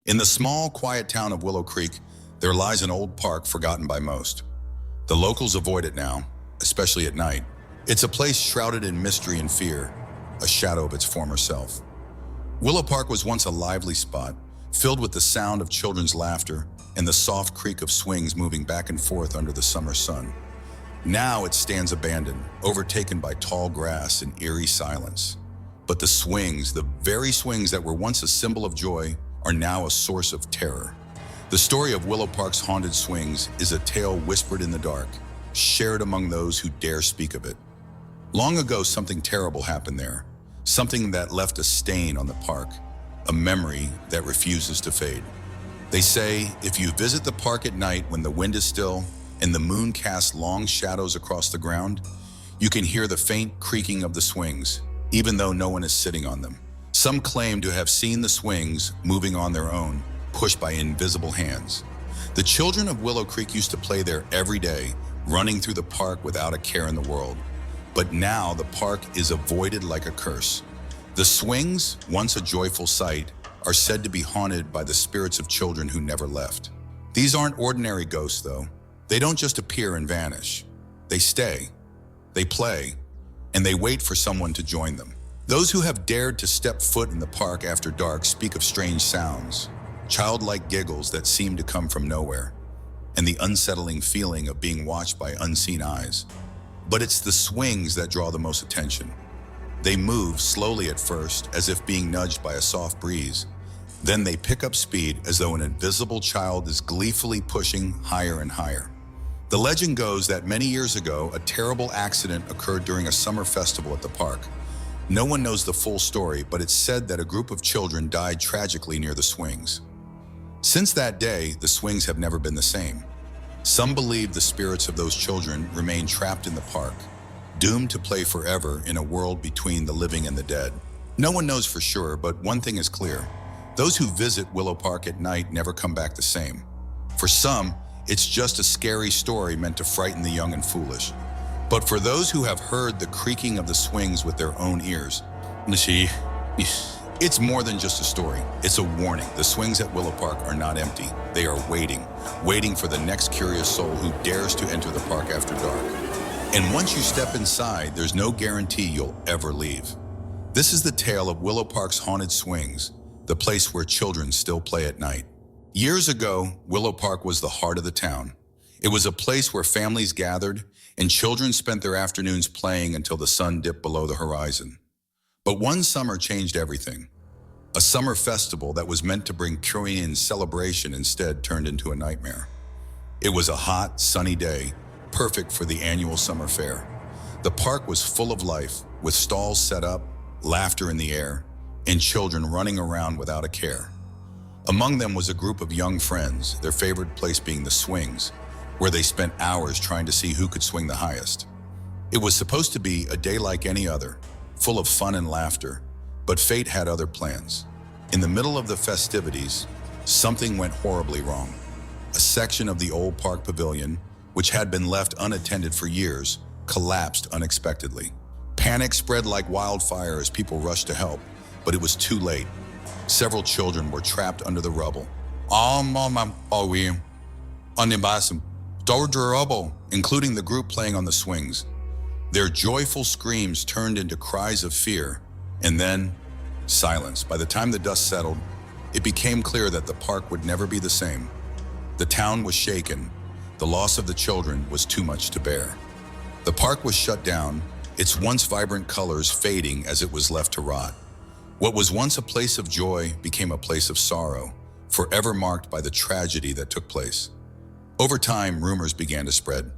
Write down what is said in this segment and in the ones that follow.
In the small, quiet town of Willow Creek, there lies an old park forgotten by most. The locals avoid it now, especially at night. It's a place shrouded in mystery and fear, a shadow of its former self. Willow Park was once a lively spot, filled with the sound of children's laughter and the soft creak of swings moving back and forth under the summer sun. Now it stands abandoned, overtaken by tall grass and eerie silence. But the swings, the very swings that were once a symbol of joy, are now a source of terror. The story of Willow Park's haunted swings is a tale whispered in the dark, shared among those who dare speak of it. Long ago, something terrible happened there, something that left a stain on the park, a memory that refuses to fade. They say if you visit the park at night when the wind is still and the moon casts long shadows across the ground, you can hear the faint creaking of the swings, even though no one is sitting on them. Some claim to have seen the swings moving on their own, pushed by invisible hands. The children of Willow Creek used to play there every day, running through the park without a care in the world. But now the park is avoided like a curse. The swings, once a joyful sight, are said to be haunted by the spirits of children who never left. These aren't ordinary ghosts, though. They don't just appear and vanish. They stay, they play, and they wait for someone to join them. Those who have dared to step foot in the park after dark speak of strange sounds, childlike giggles that seem to come from nowhere, and the unsettling feeling of being watched by unseen eyes. But it's the swings that draw the most attention. They move slowly at first, as if being nudged by a soft breeze. Then they pick up speed as though an invisible child is gleefully pushing higher and higher. The legend goes that many years ago, a terrible accident occurred during a summer festival at the park. No one knows the full story, but it's said that a group of children died tragically near the swings. Since that day, the swings have never been the same. Some believe the spirits of those children remain trapped in the park, doomed to play forever in a world between the living and the dead. No one knows for sure, but one thing is clear. Those who visit Willow Park at night never come back the same. For some, it's just a scary story meant to frighten the young and foolish. But for those who have heard the creaking of the swings with their own ears, it's more than just a story. It's a warning. The swings at Willow Park are not empty. They are waiting for the next curious soul who dares to enter the park after dark. And once you step inside, there's no guarantee you'll ever leave. This is the tale of Willow Park's haunted swings, the place where children still play at night. Years ago, Willow Park was the heart of the town. It was a place where families gathered and children spent their afternoons playing until the sun dipped below the horizon. But one summer changed everything. A summer festival that was meant to bring joy and celebration instead turned into a nightmare. It was a hot, sunny day, perfect for the annual summer fair. The park was full of life, with stalls set up, laughter in the air, and children running around without a care. Among them was a group of young friends, their favorite place being the swings, where they spent hours trying to see who could swing the highest. It was supposed to be a day like any other, full of fun and laughter, but fate had other plans. In the middle of the festivities, something went horribly wrong. A section of the old park pavilion, which had been left unattended for years, collapsed unexpectedly. Panic spread like wildfire as people rushed to help, but it was too late. Several children were trapped under the rubble, including the group playing on the swings. Their joyful screams turned into cries of fear, and then silence. By the time the dust settled, it became clear that the park would never be the same. The town was shaken. The loss of the children was too much to bear. The park was shut down, its once vibrant colors fading as it was left to rot. What was once a place of joy became a place of sorrow, forever marked by the tragedy that took place. Over time, rumors began to spread.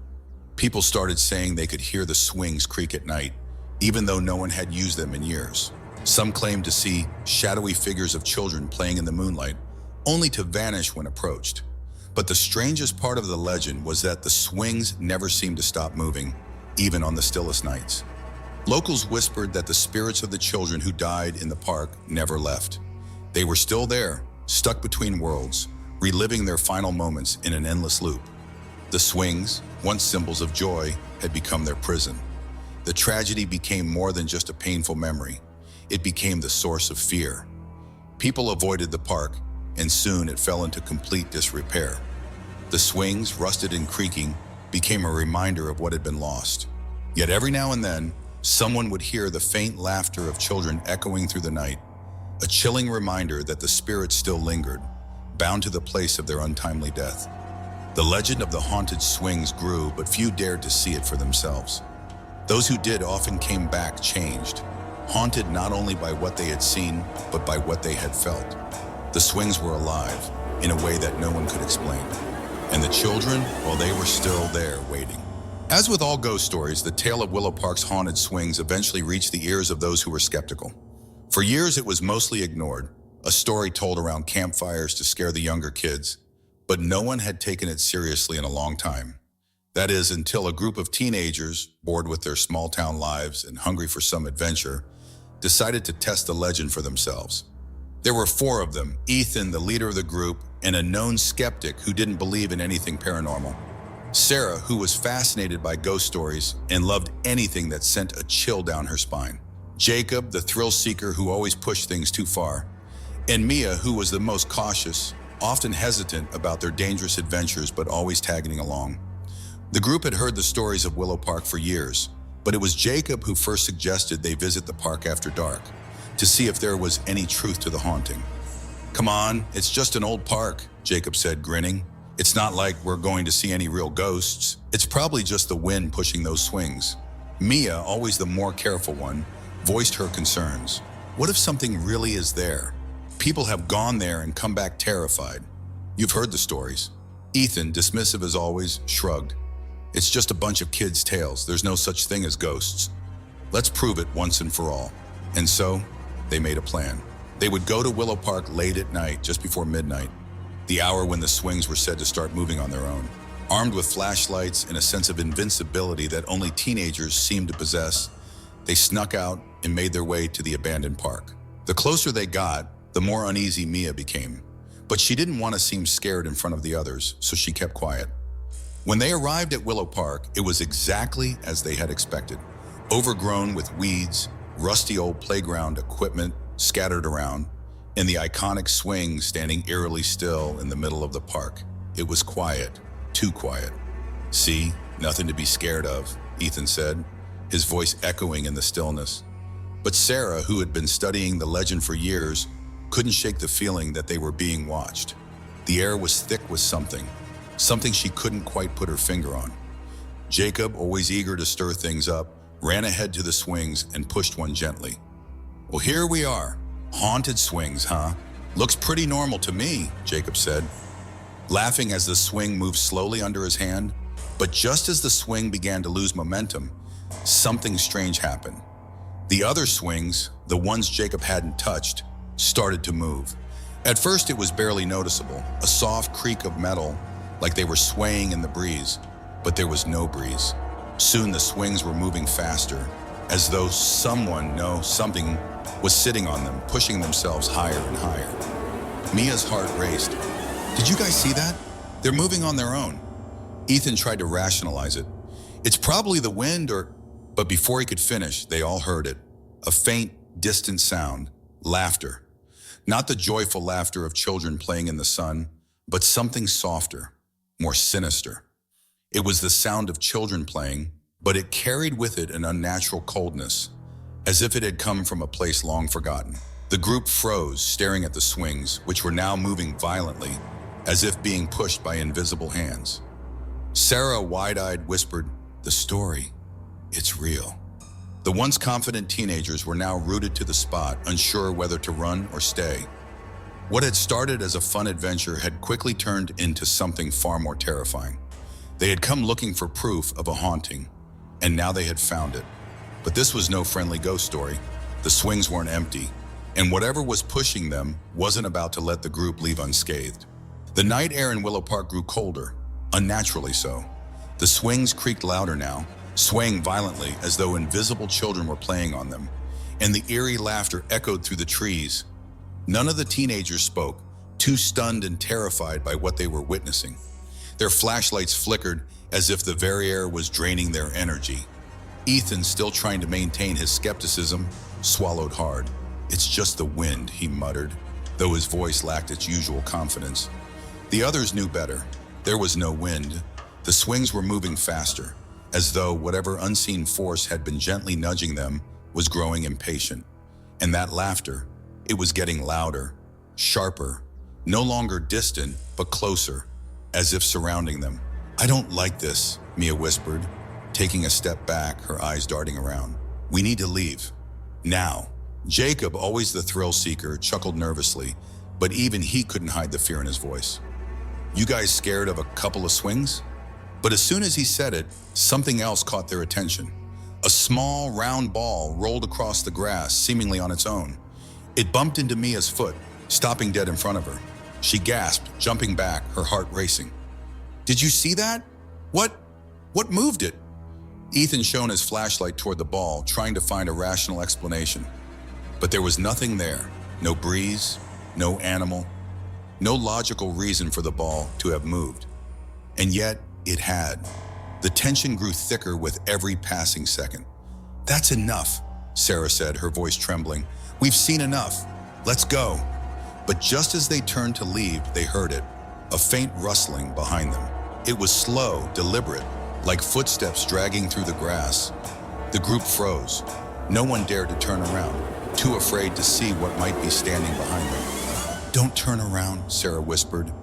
People started saying they could hear the swings creak at night, even though no one had used them in years. Some claimed to see shadowy figures of children playing in the moonlight, only to vanish when approached. But the strangest part of the legend was that the swings never seemed to stop moving, even on the stillest nights. Locals whispered that the spirits of the children who died in the park never left. They were still there, stuck between worlds, reliving their final moments in an endless loop. The swings, once symbols of joy, had become their prison. The tragedy became more than just a painful memory. It became the source of fear. People avoided the park, and soon it fell into complete disrepair. The swings, rusted and creaking, became a reminder of what had been lost. Yet every now and then, someone would hear the faint laughter of children echoing through the night, a chilling reminder that the spirits still lingered, bound to the place of their untimely death. The legend of the haunted swings grew, but few dared to see it for themselves. Those who did often came back changed, haunted not only by what they had seen, but by what they had felt. The swings were alive, in a way that no one could explain. And the children, well, they were still there waiting. As with all ghost stories, the tale of Willow Park's haunted swings eventually reached the ears of those who were skeptical. For years, it was mostly ignored, a story told around campfires to scare the younger kids, but no one had taken it seriously in a long time. That is, until a group of teenagers, bored with their small-town lives and hungry for some adventure, decided to test the legend for themselves. There were 4 of them: Ethan, the leader of the group, and a known skeptic who didn't believe in anything paranormal; Sarah, who was fascinated by ghost stories and loved anything that sent a chill down her spine; Jacob, the thrill seeker who always pushed things too far; and Mia, who was the most cautious, often hesitant about their dangerous adventures but always tagging along. The group had heard the stories of Willow Park for years, but it was Jacob who first suggested they visit the park after dark to see if there was any truth to the haunting. "Come on, it's just an old park," Jacob said, grinning. "It's not like we're going to see any real ghosts. It's probably just the wind pushing those swings." Mia, always the more careful one, voiced her concerns. "What if something really is there? People have gone there and come back terrified. You've heard the stories." Ethan, dismissive as always, shrugged. "It's just a bunch of kids' tales. There's no such thing as ghosts. Let's prove it once and for all." And so, they made a plan. They would go to Willow Park late at night, just before midnight, the hour when the swings were said to start moving on their own. Armed with flashlights and a sense of invincibility that only teenagers seemed to possess, they snuck out and made their way to the abandoned park. The closer they got, the more uneasy Mia became. But she didn't want to seem scared in front of the others, so she kept quiet. When they arrived at Willow Park, it was exactly as they had expected. Overgrown with weeds, rusty old playground equipment scattered around, and the iconic swing standing eerily still in the middle of the park. It was quiet, too quiet. "See, nothing to be scared of," Ethan said, his voice echoing in the stillness. But Sarah, who had been studying the legend for years, couldn't shake the feeling that they were being watched. The air was thick with something she couldn't quite put her finger on. Jacob, always eager to stir things up, ran ahead to the swings and pushed one gently. "Well, here we are. Haunted swings, huh? Looks pretty normal to me," Jacob said, laughing as the swing moved slowly under his hand. But just as the swing began to lose momentum, something strange happened. The other swings, the ones Jacob hadn't touched, started to move. At first, it was barely noticeable, a soft creak of metal, like they were swaying in the breeze, but there was no breeze. Soon the swings were moving faster, as though something was sitting on them, pushing themselves higher and higher. Mia's heart raced. "Did you guys see that? They're moving on their own." Ethan tried to rationalize it. "It's probably the wind or..." But before he could finish, they all heard it. A faint, distant sound. Laughter. Not the joyful laughter of children playing in the sun, but something softer, more sinister. It was the sound of children playing, but it carried with it an unnatural coldness, as if it had come from a place long forgotten. The group froze, staring at the swings, which were now moving violently, as if being pushed by invisible hands. Sarah, wide-eyed, whispered, "The story, it's real." The once confident teenagers were now rooted to the spot, unsure whether to run or stay. What had started as a fun adventure had quickly turned into something far more terrifying. They had come looking for proof of a haunting, and now they had found it. But this was no friendly ghost story. The swings weren't empty, and whatever was pushing them wasn't about to let the group leave unscathed. The night air in Willow Park grew colder, unnaturally so. The swings creaked louder now, swaying violently as though invisible children were playing on them, and the eerie laughter echoed through the trees. None of the teenagers spoke, too stunned and terrified by what they were witnessing. Their flashlights flickered as if the very air was draining their energy. Ethan, still trying to maintain his skepticism, swallowed hard. "It's just the wind," he muttered. though his voice lacked its usual confidence. The others knew better. There was no wind. The swings were moving faster, as though whatever unseen force had been gently nudging them was growing impatient. And that laughter, it was getting louder, sharper, no longer distant, but closer, as if surrounding them. "I don't like this," Mia whispered, taking a step back, her eyes darting around. "We need to leave. Now." Jacob, always the thrill seeker, chuckled nervously, but even he couldn't hide the fear in his voice. "You guys scared of a couple of swings?" But as soon as he said it, something else caught their attention. A small, round ball rolled across the grass, seemingly on its own. It bumped into Mia's foot, stopping dead in front of her. She gasped, jumping back, her heart racing. "Did you see that? What moved it?" Ethan shone his flashlight toward the ball, trying to find a rational explanation. But there was nothing there. No breeze, no animal, no logical reason for the ball to have moved. And yet, it had. The tension grew thicker with every passing second. "That's enough," Sarah said, her voice trembling. "We've seen enough. Let's go." But just as they turned to leave, they heard it, a faint rustling behind them. It was slow, deliberate, like footsteps dragging through the grass. The group froze. No one dared to turn around, too afraid to see what might be standing behind them. "Don't turn around," Sarah whispered,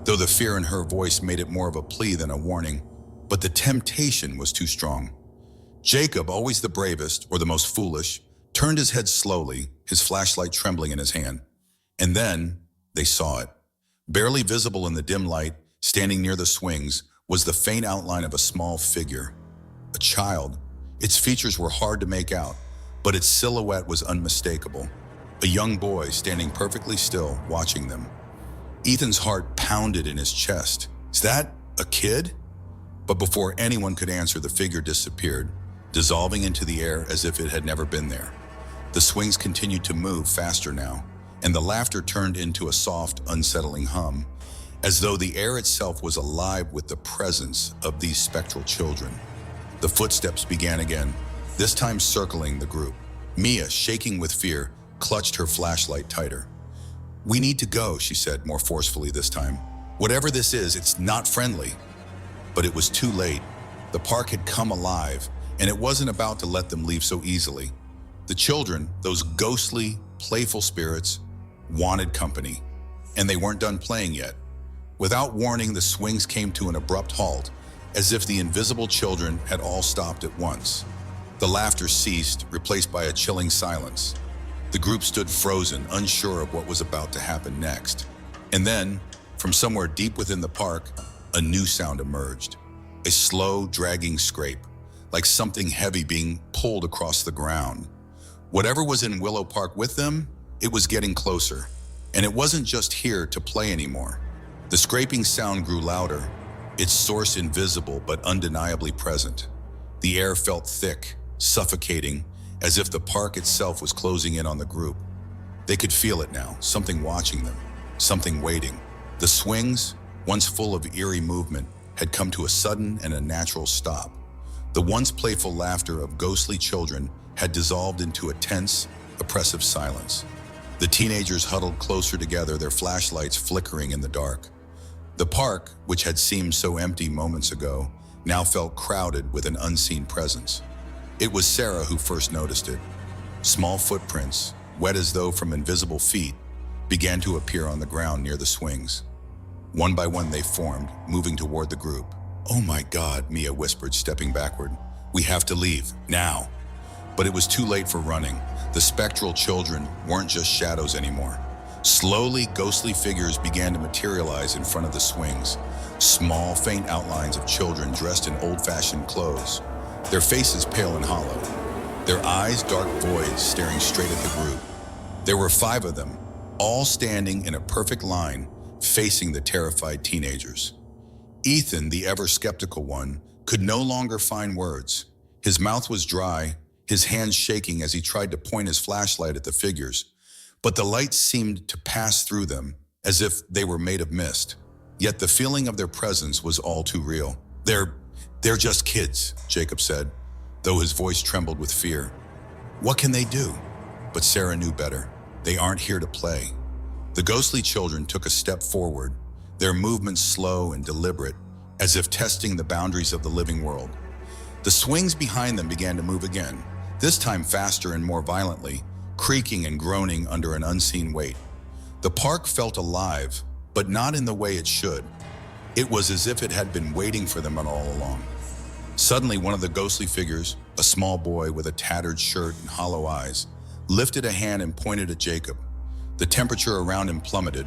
though the fear in her voice made it more of a plea than a warning. But the temptation was too strong. Jacob, always the bravest, or the most foolish, turned his head slowly, his flashlight trembling in his hand. And then they saw it. Barely visible in the dim light, standing near the swings, was the faint outline of a small figure. A child. Its features were hard to make out, but its silhouette was unmistakable. A young boy standing perfectly still, watching them. Ethan's heart pounded in his chest. "Is that a kid?" But before anyone could answer, the figure disappeared, dissolving into the air as if it had never been there. The swings continued to move faster now, and the laughter turned into a soft, unsettling hum, as though the air itself was alive with the presence of these spectral children. The footsteps began again, this time circling the group. Mia, shaking with fear, clutched her flashlight tighter. "We need to go," she said, more forcefully this time. "Whatever this is, it's not friendly." But it was too late. The park had come alive, and it wasn't about to let them leave so easily. The children, those ghostly, playful spirits, wanted company, and they weren't done playing yet. Without warning, the swings came to an abrupt halt, as if the invisible children had all stopped at once. The laughter ceased, replaced by a chilling silence. The group stood frozen, unsure of what was about to happen next. And then, from somewhere deep within the park, a new sound emerged. A slow, dragging scrape, like something heavy being pulled across the ground. Whatever was in Willow Park with them, it was getting closer. And it wasn't just here to play anymore. The scraping sound grew louder, its source invisible but undeniably present. The air felt thick, suffocating, as if the park itself was closing in on the group. They could feel it now, something watching them, something waiting. The swings, once full of eerie movement, had come to a sudden and unnatural stop. The once playful laughter of ghostly children had dissolved into a tense, oppressive silence. The teenagers huddled closer together, their flashlights flickering in the dark. The park, which had seemed so empty moments ago, now felt crowded with an unseen presence. It was Sarah who first noticed it. Small footprints, wet as though from invisible feet, began to appear on the ground near the swings. One by one they formed, moving toward the group. "Oh my God," Mia whispered, stepping backward. "We have to leave, now." But it was too late for running. The spectral children weren't just shadows anymore. Slowly, ghostly figures began to materialize in front of the swings. Small, faint outlines of children dressed in old-fashioned clothes. Their faces pale and hollow. Their eyes dark voids staring straight at the group. There were 5 of them, all standing in a perfect line, facing the terrified teenagers. Ethan, the ever-skeptical one, could no longer find words. His mouth was dry, his hands shaking as he tried to point his flashlight at the figures. But the light seemed to pass through them, as if they were made of mist. Yet the feeling of their presence was all too real. They're just kids," Jacob said, though his voice trembled with fear. "What can they do?" But Sarah knew better. They aren't here to play. The ghostly children took a step forward, their movements slow and deliberate, as if testing the boundaries of the living world. The swings behind them began to move again, this time faster and more violently, creaking and groaning under an unseen weight. The park felt alive, but not in the way it should. It was as if it had been waiting for them all along. Suddenly, one of the ghostly figures, a small boy with a tattered shirt and hollow eyes, lifted a hand and pointed at Jacob. The temperature around him plummeted,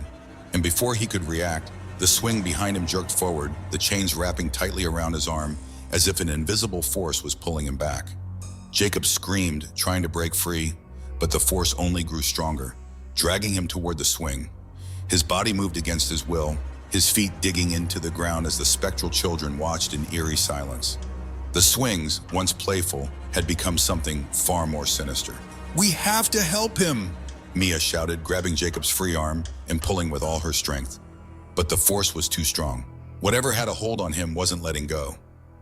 and before he could react, the swing behind him jerked forward, the chains wrapping tightly around his arm, as if an invisible force was pulling him back. Jacob screamed, trying to break free, but the force only grew stronger, dragging him toward the swing. His body moved against his will, his feet digging into the ground as the spectral children watched in eerie silence. The swings, once playful, had become something far more sinister. "We have to help him!" Mia shouted, grabbing Jacob's free arm and pulling with all her strength. But the force was too strong. Whatever had a hold on him wasn't letting go.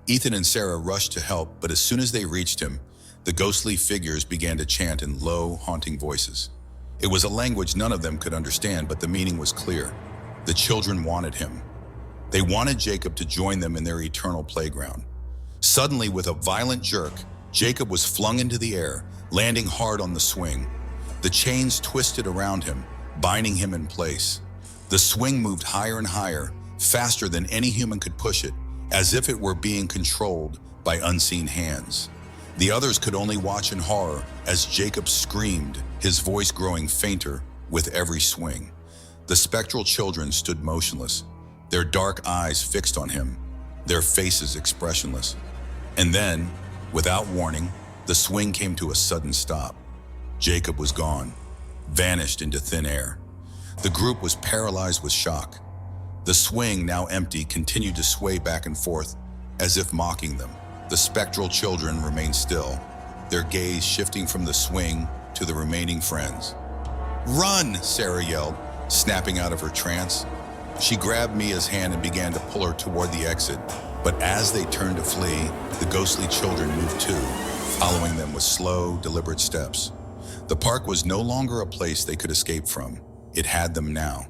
Ethan and Sarah rushed to help, but as soon as they reached him, the ghostly figures began to chant in low, haunting voices. It was a language none of them could understand, but the meaning was clear. The children wanted him. They wanted Jacob to join them in their eternal playground. Suddenly, with a violent jerk, Jacob was flung into the air, landing hard on the swing. The chains twisted around him, binding him in place. The swing moved higher and higher, faster than any human could push it, as if it were being controlled by unseen hands. The others could only watch in horror as Jacob screamed, his voice growing fainter with every swing. The spectral children stood motionless, their dark eyes fixed on him, their faces expressionless. And then, without warning, the swing came to a sudden stop. Jacob was gone, vanished into thin air. The group was paralyzed with shock. The swing, now empty, continued to sway back and forth, as if mocking them. The spectral children remained still, their gaze shifting from the swing to the remaining friends. "Run!" Sarah yelled, snapping out of her trance. She grabbed Mia's hand and began to pull her toward the exit, but as they turned to flee, the ghostly children moved too, following them with slow, deliberate steps. The park was no longer a place they could escape from. It had them now.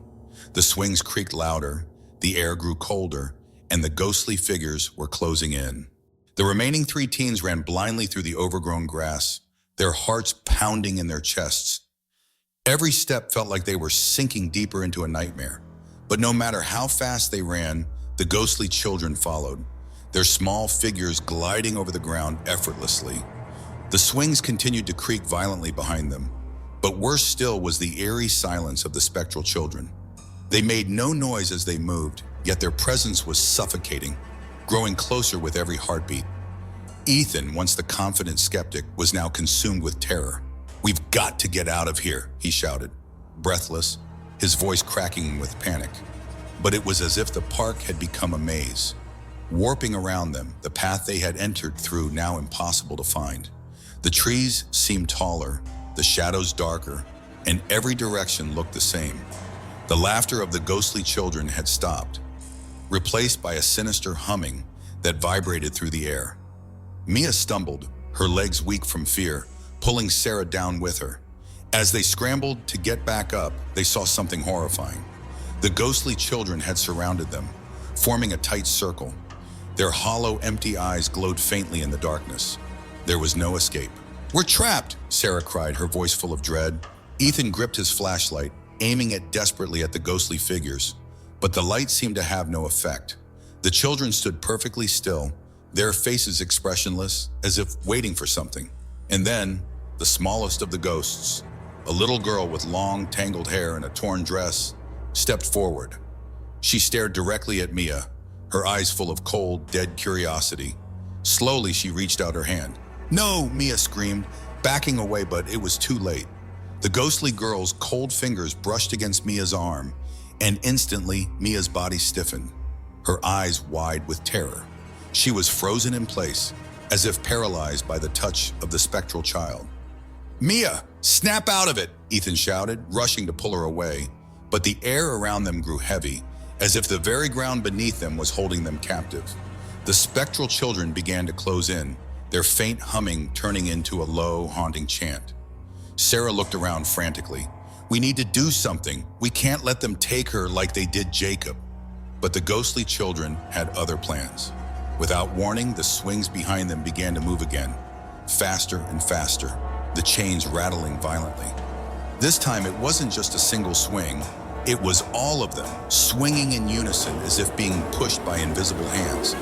The swings creaked louder, the air grew colder, and the ghostly figures were closing in. The remaining 3 teens ran blindly through the overgrown grass, their hearts pounding in their chests. Every step felt like they were sinking deeper into a nightmare. But no matter how fast they ran, the ghostly children followed, their small figures gliding over the ground effortlessly. The swings continued to creak violently behind them, but worse still was the eerie silence of the spectral children. They made no noise as they moved, yet their presence was suffocating, growing closer with every heartbeat. Ethan, once the confident skeptic, was now consumed with terror. "We've got to get out of here," he shouted, breathless, his voice cracking with panic. But it was as if the park had become a maze, warping around them, the path they had entered through now impossible to find. The trees seemed taller, the shadows darker, and every direction looked the same. The laughter of the ghostly children had stopped, replaced by a sinister humming that vibrated through the air. Mia stumbled, her legs weak from fear, pulling Sarah down with her. As they scrambled to get back up, they saw something horrifying. The ghostly children had surrounded them, forming a tight circle. Their hollow, empty eyes glowed faintly in the darkness. There was no escape. "We're trapped!" Sarah cried, her voice full of dread. Ethan gripped his flashlight, aiming it desperately at the ghostly figures, but the light seemed to have no effect. The children stood perfectly still, their faces expressionless, as if waiting for something. And then, the smallest of the ghosts, a little girl with long, tangled hair and a torn dress, stepped forward. She stared directly at Mia, her eyes full of cold, dead curiosity. Slowly, she reached out her hand. "No!" Mia screamed, backing away, but it was too late. The ghostly girl's cold fingers brushed against Mia's arm, and instantly, Mia's body stiffened, her eyes wide with terror. She was frozen in place, as if paralyzed by the touch of the spectral child. "Mia, snap out of it!" Ethan shouted, rushing to pull her away. But the air around them grew heavy, as if the very ground beneath them was holding them captive. The spectral children began to close in, their faint humming turning into a low, haunting chant. Sarah looked around frantically. We need to do something. We can't let them take her like they did Jacob. But the ghostly children had other plans. Without warning, the swings behind them began to move again, faster and faster, the chains rattling violently. This time, it wasn't just a single swing. It was all of them, swinging in unison as if being pushed by invisible hands.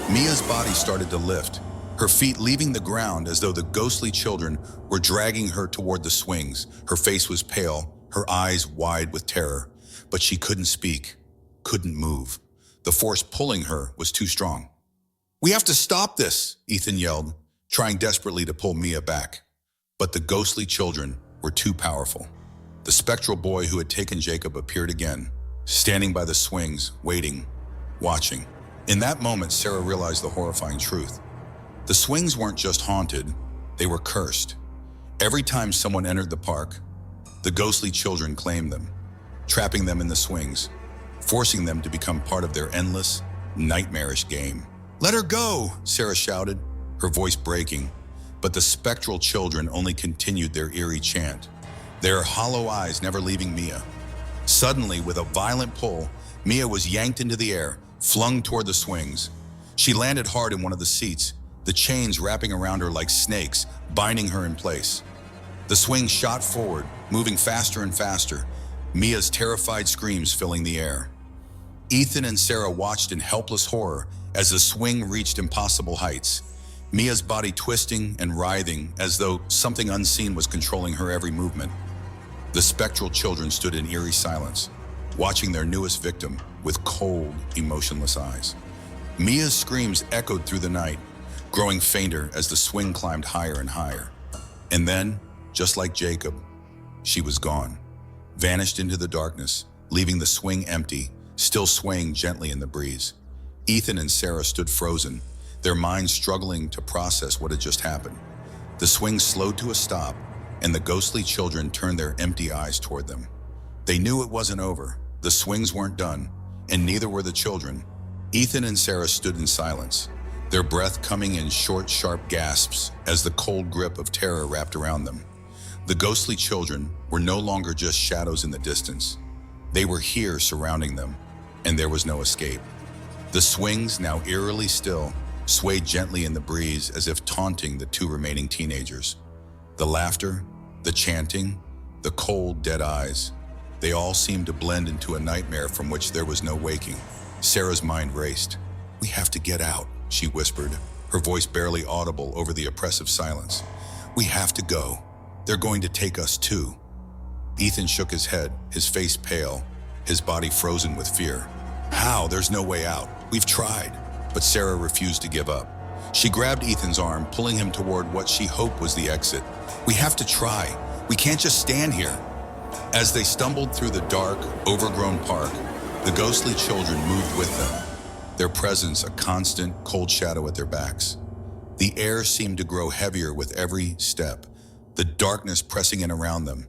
Mia's body started to lift, her feet leaving the ground as though the ghostly children were dragging her toward the swings. Her face was pale, her eyes wide with terror, but she couldn't speak, couldn't move. The force pulling her was too strong. "We have to stop this," Ethan yelled, trying desperately to pull Mia back. But the ghostly children were too powerful. The spectral boy who had taken Jacob appeared again, standing by the swings, waiting, watching. In that moment, Sarah realized the horrifying truth. The swings weren't just haunted, they were cursed. Every time someone entered the park, the ghostly children claimed them, trapping them in the swings, forcing them to become part of their endless, nightmarish game. "Let her go," Sarah shouted, her voice breaking, but the spectral children only continued their eerie chant, their hollow eyes never leaving Mia. Suddenly, with a violent pull, Mia was yanked into the air, flung toward the swings. She landed hard in one of the seats, the chains wrapping around her like snakes, binding her in place. The swing shot forward, moving faster and faster, Mia's terrified screams filling the air. Ethan and Sarah watched in helpless horror as the swing reached impossible heights, Mia's body twisting and writhing as though something unseen was controlling her every movement. The spectral children stood in eerie silence, watching their newest victim with cold, emotionless eyes. Mia's screams echoed through the night, growing fainter as the swing climbed higher and higher. And then, just like Jacob, she was gone, vanished into the darkness, leaving the swing empty, still swaying gently in the breeze. Ethan and Sarah stood frozen, their minds struggling to process what had just happened. The swing slowed to a stop, and the ghostly children turned their empty eyes toward them. They knew it wasn't over. The swings weren't done, and neither were the children. Ethan and Sarah stood in silence, their breath coming in short, sharp gasps as the cold grip of terror wrapped around them. The ghostly children were no longer just shadows in the distance. They were here surrounding them, and there was no escape. The swings, now eerily still, swayed gently in the breeze as if taunting the two remaining teenagers. The laughter, the chanting, the cold, dead eyes, they all seemed to blend into a nightmare from which there was no waking. Sarah's mind raced. "We have to get out," she whispered, her voice barely audible over the oppressive silence. "We have to go. They're going to take us too." Ethan shook his head, his face pale, his body frozen with fear. "How? There's no way out. We've tried." But Sarah refused to give up. She grabbed Ethan's arm, pulling him toward what she hoped was the exit. "We have to try. We can't just stand here." As they stumbled through the dark, overgrown park, the ghostly children moved with them, their presence a constant, cold shadow at their backs. The air seemed to grow heavier with every step, the darkness pressing in around them,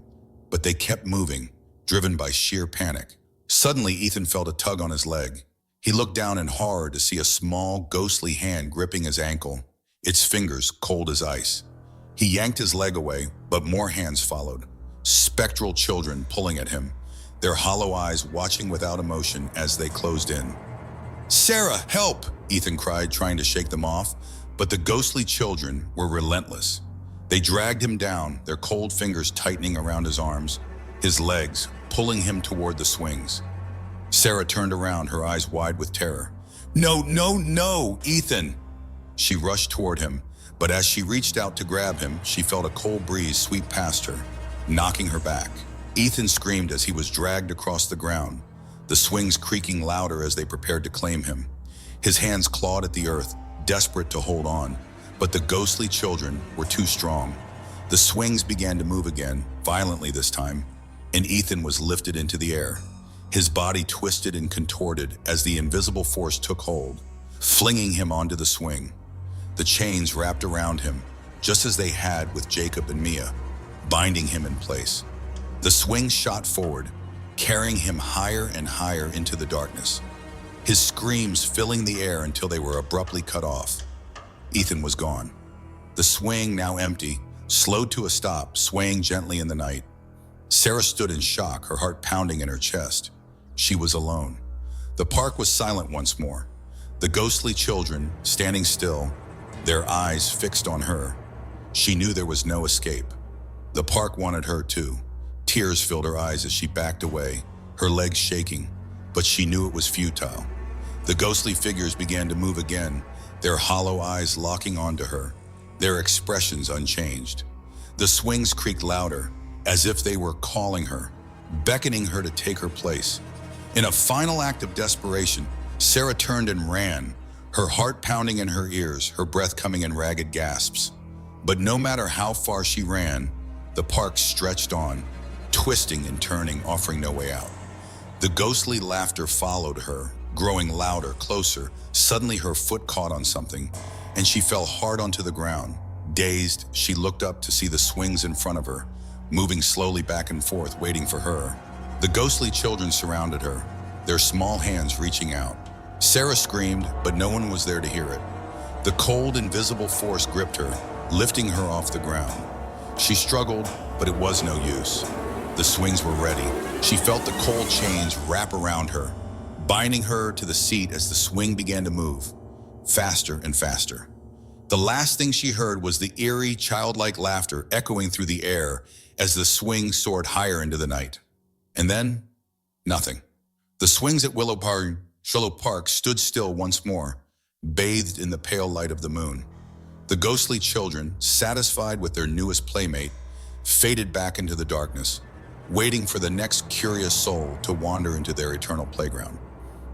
but they kept moving, driven by sheer panic. Suddenly, Ethan felt a tug on his leg. He looked down in horror to see a small, ghostly hand gripping his ankle, its fingers cold as ice. He yanked his leg away, but more hands followed, spectral children pulling at him, their hollow eyes watching without emotion as they closed in. "Sarah, help!" Ethan cried, trying to shake them off, but the ghostly children were relentless. They dragged him down, their cold fingers tightening around his arms, his legs, pulling him toward the swings. Sarah turned around, her eyes wide with terror. "No, no, no, Ethan!" She rushed toward him, but as she reached out to grab him, she felt a cold breeze sweep past her, knocking her back. Ethan screamed as he was dragged across the ground, the swings creaking louder as they prepared to claim him. His hands clawed at the earth, desperate to hold on, but the ghostly children were too strong. The swings began to move again, violently this time, and Ethan was lifted into the air. His body twisted and contorted as the invisible force took hold, flinging him onto the swing. The chains wrapped around him, just as they had with Jacob and Mia, binding him in place. The swing shot forward, carrying him higher and higher into the darkness, his screams filling the air until they were abruptly cut off. Ethan was gone. The swing, now empty, slowed to a stop, swaying gently in the night. Sarah stood in shock, her heart pounding in her chest. She was alone. The park was silent once more. The ghostly children, standing still, their eyes fixed on her. She knew there was no escape. The park wanted her too. Tears filled her eyes as she backed away, her legs shaking, but she knew it was futile. The ghostly figures began to move again, their hollow eyes locking onto her, their expressions unchanged. The swings creaked louder, as if they were calling her, beckoning her to take her place. In a final act of desperation, Sarah turned and ran, her heart pounding in her ears, her breath coming in ragged gasps. But no matter how far she ran, the park stretched on, twisting and turning, offering no way out. The ghostly laughter followed her, growing louder, closer. Suddenly her foot caught on something, and she fell hard onto the ground. Dazed, she looked up to see the swings in front of her, moving slowly back and forth, waiting for her. The ghostly children surrounded her, their small hands reaching out. Sarah screamed, but no one was there to hear it. The cold, invisible force gripped her, lifting her off the ground. She struggled, but it was no use. The swings were ready. She felt the cold chains wrap around her, binding her to the seat as the swing began to move, faster and faster. The last thing she heard was the eerie, childlike laughter echoing through the air as the swing soared higher into the night. And then, nothing. The swings at Willow Park stood still once more, bathed in the pale light of the moon. The ghostly children, satisfied with their newest playmate, faded back into the darkness, waiting for the next curious soul to wander into their eternal playground.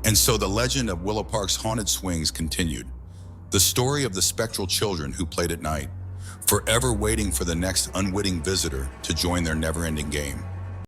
And so the legend of Willow Park's haunted swings continued. The story of the spectral children who played at night, forever waiting for the next unwitting visitor to join their never-ending game.